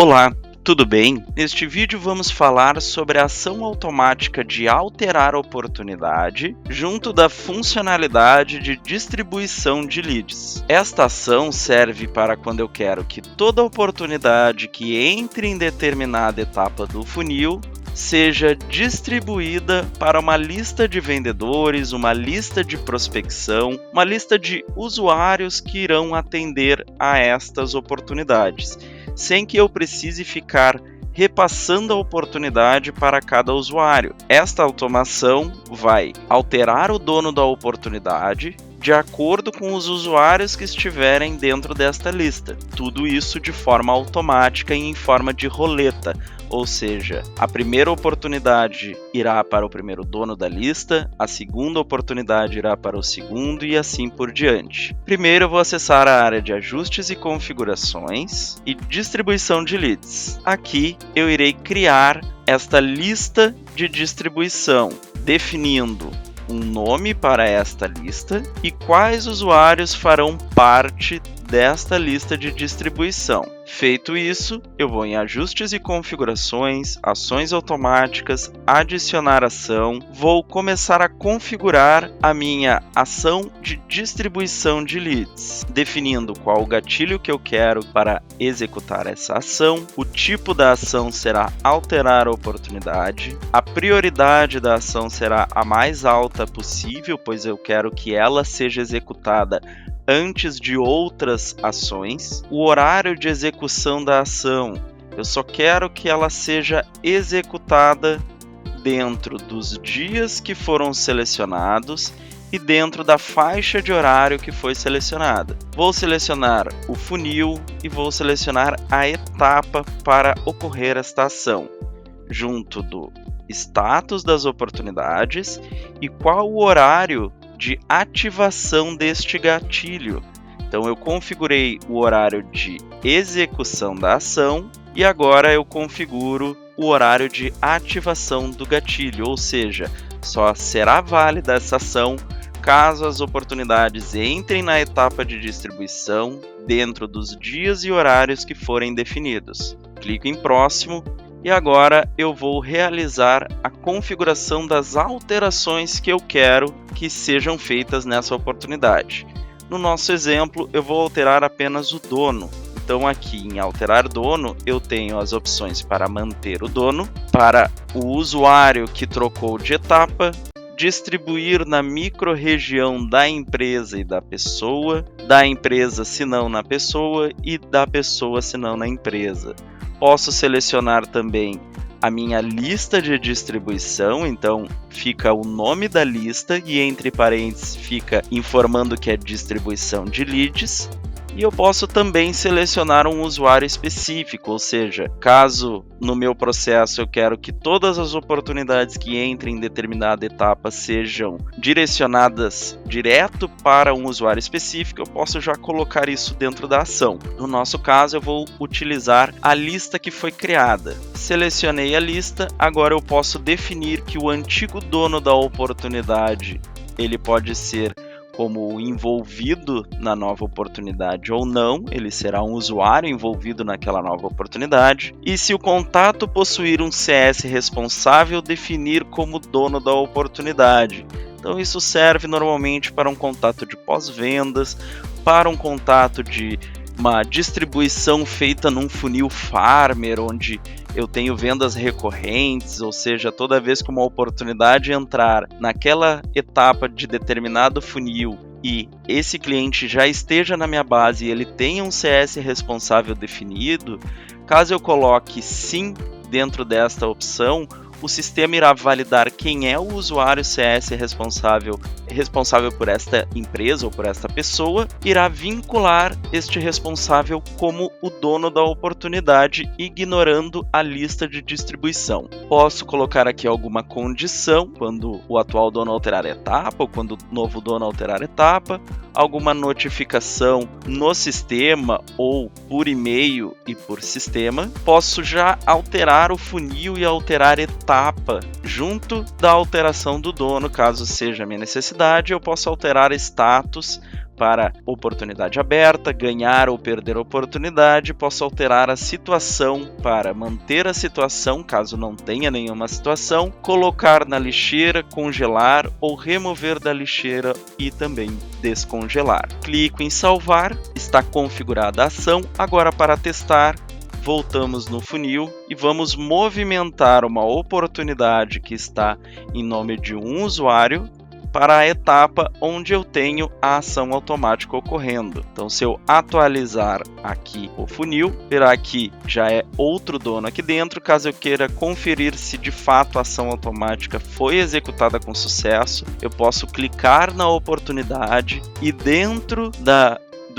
Olá, tudo bem? Neste vídeo vamos falar sobre a ação automática de alterar oportunidade junto da funcionalidade de distribuição de leads. Esta ação serve para quando eu quero que toda oportunidade que entre em determinada etapa do funil seja distribuída para uma lista de vendedores, uma lista de prospecção, uma lista de usuários que irão atender a estas oportunidades, sem que eu precise ficar repassando a oportunidade para cada usuário. Esta automação vai alterar o dono da oportunidade de acordo com os usuários que estiverem dentro desta lista. Tudo isso de forma automática e em forma de roleta, ou seja, a primeira oportunidade irá para o primeiro dono da lista, a segunda oportunidade irá para o segundo e assim por diante. Primeiro eu vou acessar a área de ajustes e configurações e distribuição de leads. Aqui eu irei criar esta lista de distribuição, definindo um nome para esta lista e quais usuários farão parte desta lista de distribuição. Feito isso, eu vou em ajustes e configurações, ações automáticas, adicionar ação, vou começar a configurar a minha ação de distribuição de leads, definindo qual o gatilho que eu quero para executar essa ação, o tipo da ação será alterar a oportunidade, a prioridade da ação será a mais alta possível, pois eu quero que ela seja executada antes de outras ações. O horário de execução da ação, eu só quero que ela seja executada dentro dos dias que foram selecionados e dentro da faixa de horário que foi selecionada. Vou selecionar o funil e vou selecionar a etapa para ocorrer esta ação, junto do status das oportunidades e qual o horário de ativação deste gatilho. Então eu configurei o horário de execução da ação e agora eu configuro o horário de ativação do gatilho, ou seja, só será válida essa ação caso as oportunidades entrem na etapa de distribuição dentro dos dias e horários que forem definidos. Clico em próximo e agora eu vou realizar a configuração das alterações que eu quero que sejam feitas nessa oportunidade. No nosso exemplo, eu vou alterar apenas o dono. Então aqui em alterar dono, eu tenho as opções para manter o dono, para o usuário que trocou de etapa, distribuir na micro-região da empresa e da empresa se não na pessoa e da pessoa se não na empresa. Posso selecionar também a minha lista de distribuição, então fica o nome da lista e entre parênteses fica informando que é distribuição de leads. E eu posso também selecionar um usuário específico, ou seja, caso no meu processo eu quero que todas as oportunidades que entrem em determinada etapa sejam direcionadas direto para um usuário específico, eu posso já colocar isso dentro da ação. No nosso caso, eu vou utilizar a lista que foi criada. Selecionei a lista, agora eu posso definir que o antigo dono da oportunidade, ele pode ser como envolvido na nova oportunidade ou não, ele será um usuário envolvido naquela nova oportunidade. E se o contato possuir um CS responsável, definir como dono da oportunidade. Então isso serve normalmente para um contato de pós-vendas, para um contato de uma distribuição feita num funil farmer, onde eu tenho vendas recorrentes, ou seja, toda vez que uma oportunidade entrar naquela etapa de determinado funil e esse cliente já esteja na minha base e ele tenha um CS responsável definido, caso eu coloque sim dentro desta opção, o sistema irá validar quem é o usuário CS responsável por esta empresa ou por esta pessoa, irá vincular este responsável como o dono da oportunidade, ignorando a lista de distribuição. Posso colocar aqui alguma condição, quando o atual dono alterar a etapa, ou quando o novo dono alterar a etapa, alguma notificação no sistema ou por e-mail e por sistema. Posso já alterar o funil e alterar etapa junto da alteração do dono, caso seja a minha necessidade. Eu posso alterar status para oportunidade aberta, ganhar ou perder oportunidade. Posso alterar a situação para manter a situação, caso não tenha nenhuma situação, colocar na lixeira, congelar ou remover da lixeira e também descongelar. Clico em salvar, está configurada a ação. Agora, para testar, voltamos no funil e vamos movimentar uma oportunidade que está em nome de um usuário para a etapa onde eu tenho a ação automática ocorrendo. Então, se eu atualizar aqui o funil, verá que já é outro dono aqui dentro. Caso eu queira conferir se de fato a ação automática foi executada com sucesso, eu posso clicar na oportunidade e dentro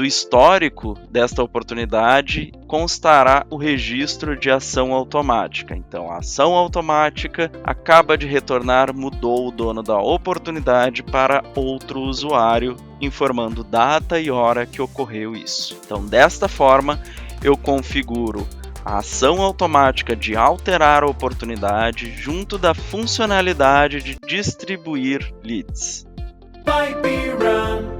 do histórico desta oportunidade constará o registro de ação automática. Então, a ação automática acaba de retornar, mudou o dono da oportunidade para outro usuário, informando data e hora que ocorreu isso. Então, desta forma, eu configuro a ação automática de alterar a oportunidade junto da funcionalidade de distribuir leads. Run.